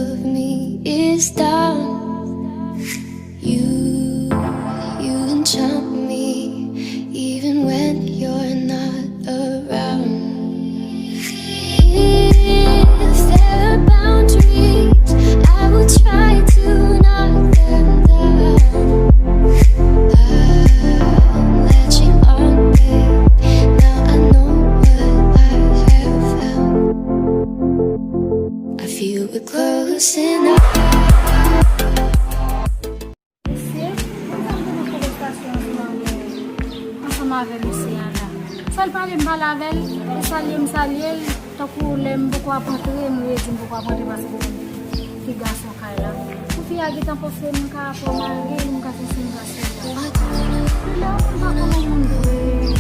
of me is down. You enchant me even when you're not around. If there are boundaries, I will try to knock them down. I'm latching on, babe. Now I know what I have found. I feel we're close enough. Sal pale mbalavel, salim, takulem buku apa tu, muezi buku apa di masa buku tiga sokala. Kufi agi tampo sen ka apa mari muka sen ka sen. Bila aku mengundue,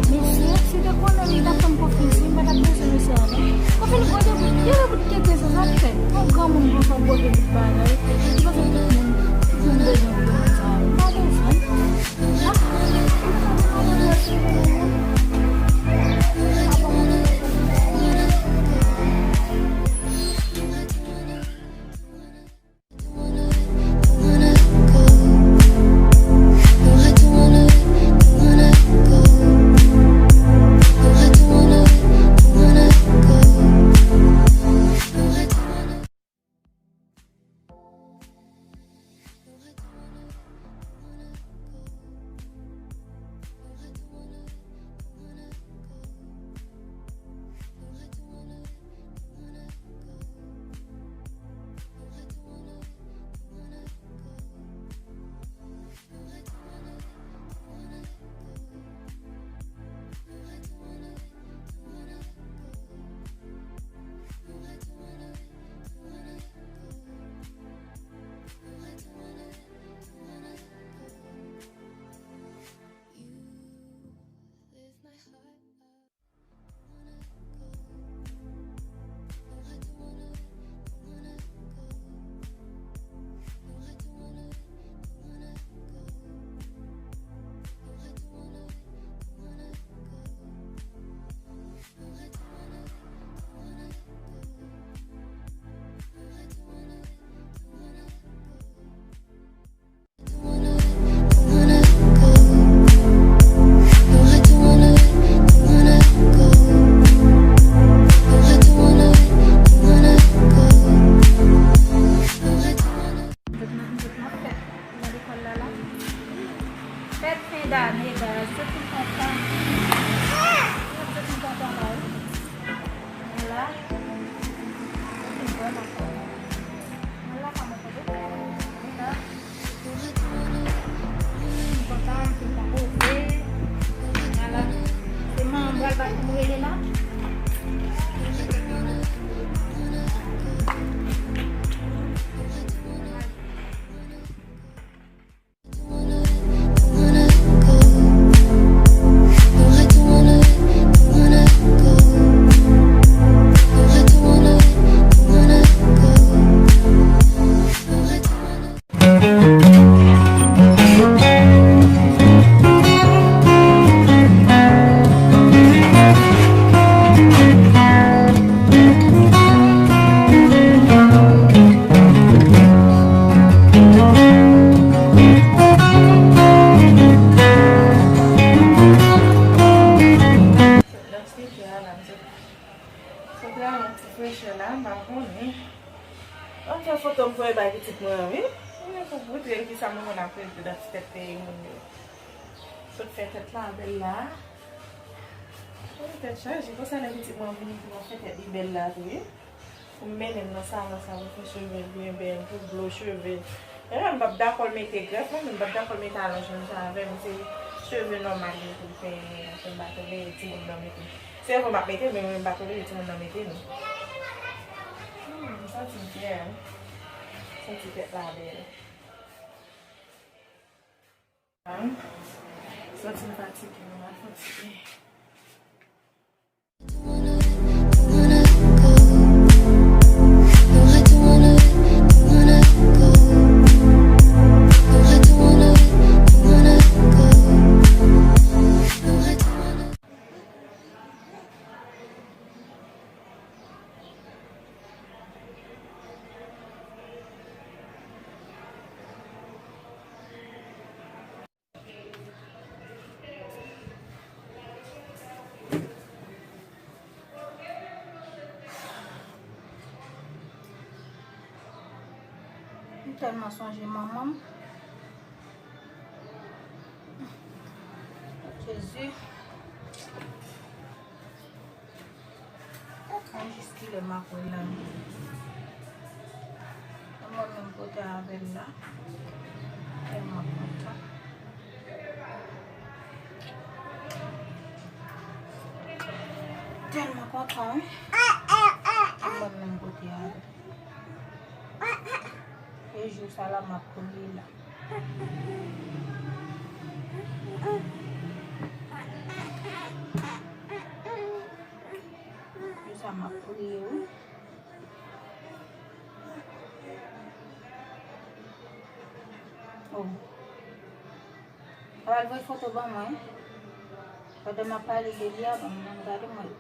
misi sudah kau ni dah tampo fisi, mana bisa misi ada. Kau ni kau dia betul ke sesuatu. Kau kamu mungkin buat di balai, kau tu mungkin J'ai pensé à la petite moi en fait elle est belle là oui pour mener dans ça pour cheveux bien bien pour bleu cheveux et là on va d'accord mettre greffe on va d'accord mettre à l'ange ça avec c'est cheveux normal pour faire un battre les petits dans mettre c'est on va mettre mais on va battre les petits dans mettre ça c'est bien ça c'est là belle ça c'est pratique on va fatiguer. tellement songé maman. Jésus. Jusqu'il est ma collègue. Moi, même côté avec là. Tellement content. Tellement content. Moi, même côté avec. Et je ça là, ma collègue là. Sama kuliu. Oh. Kalau buat foto bang mai, pada mapali dia bang manggaru mai.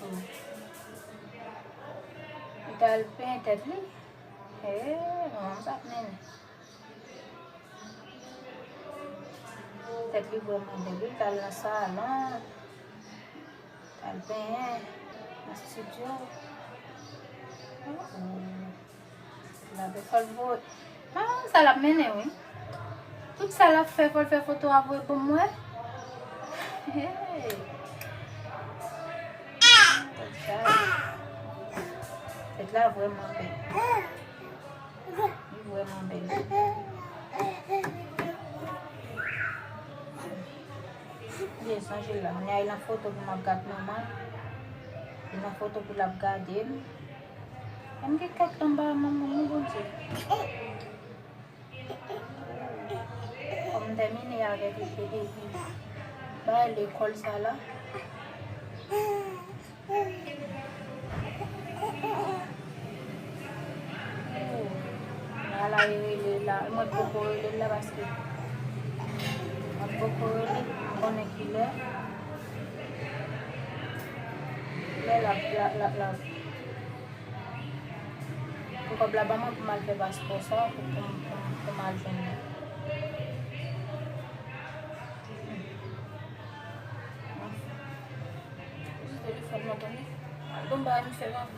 Oh. Ital tadi, masak nih. Tadi buat mandiri tal nasana. Albert, studio. La de Folvoot. Ah, ça l'a mené, oui. Tout ça l'a fait pour faire photo à vous pour moi. Hey. C'est là vraiment belle. Vraiment belle. Dia sanjil lah. Ni ay lang foto ko mag-gad naman. Yung foto ko lab-gadin. Ang gikat lang ba mamamulog siya? Om dami niya agad iti. Ba, l'école ça là. Nalay lila. Magpupo lila basket. Magpupo lila. Konekile. La. Kung kablaba mo pumalpe basko sa kung pumalpe niya. Telepon mo to ni. Album ba ni Seba?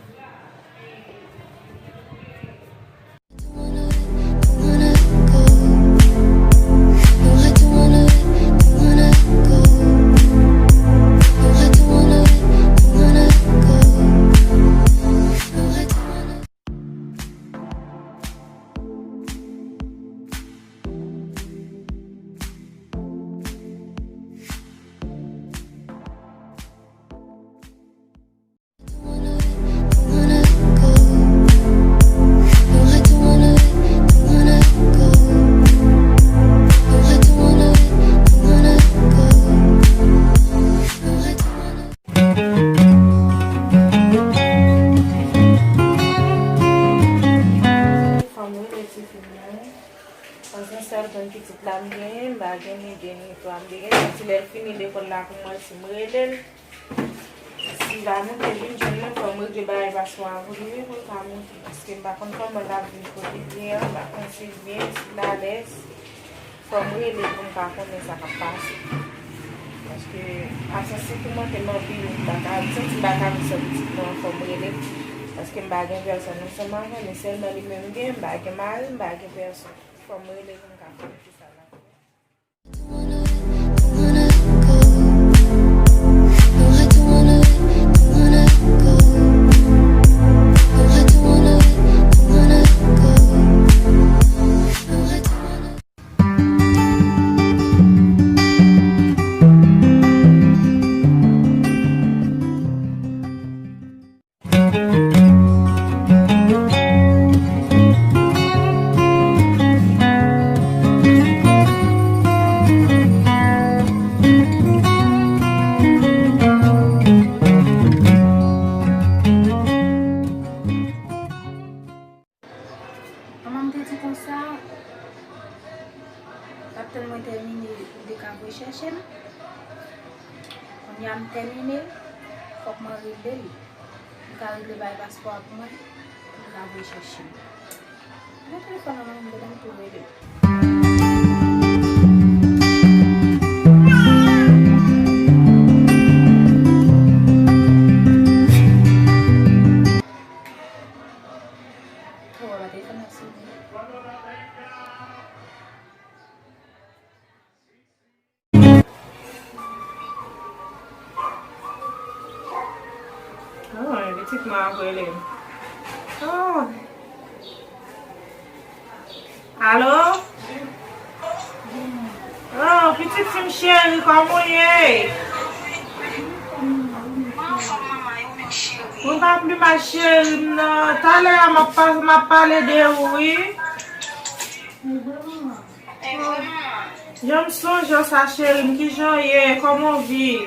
Silahnya jadi jalan kamu di bawah basuh ini kamu skin bahkan kamu lagi dia bahkan sini silales kamu ini pun kamu bisa kapas meski asasi cuma kena pilih bahkan sebut kamu ini meski bagian biasa sama kan misal dari mungkin bagian mal bagian biasa kamu ini pun kamu bisa lah. Yang termine, kok mau rebel, kalau lebih baik pas kuat mah, nggak bisa sih. Nanti kalau mau bilang tuh rebel. Tuh, berarti kan relève. Oh. Allô? Oh, petite fille chérie, comment est? On va plus ma chérie, non. Tout à l'heure, m'a parlé de oui. Je me songe à sa chérie, qui j'en est, comment vit?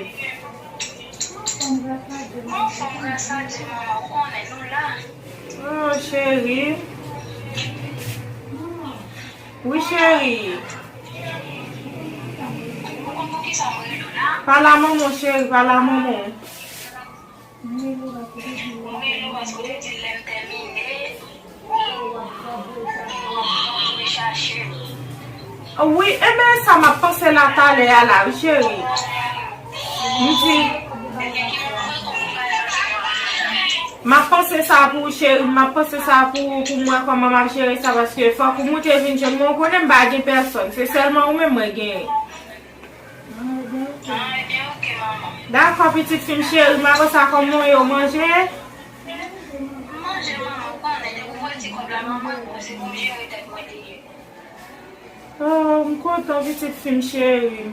Oh, chérie. Oui, chérie. Par la maman, chérie, par la maman. Oui, eh bien, ça m'a pensé la table à la chérie. Ma pensé ça pour chérie, ma pensé ça pour moi comme ma chérie ça parce que faut que moi te vienne chez moi, on connaît pas de personne, c'est seulement moi moi gagne. D'accord, petite fille chérie, ma pense ça comme moi et manger. Oh, je suis content, petite fille chérie.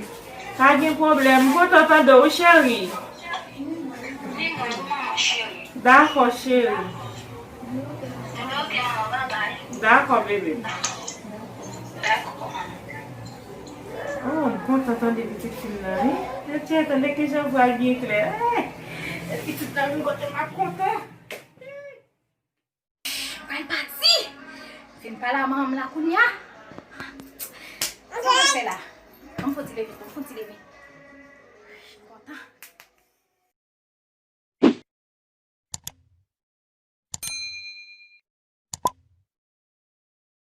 Pas de problème, je suis content de vous chérie. D'accord, chérie. D'accord, bébé. Oh, je suis contente des petites filles là. Hein? Tiens, attendez que je vois bien clair. Les petites là, je suis contente. Ay, Patsy! Fin pa la maman la kounya. Qu'est-ce que tu fais là? On faut te lever, on faut te lever.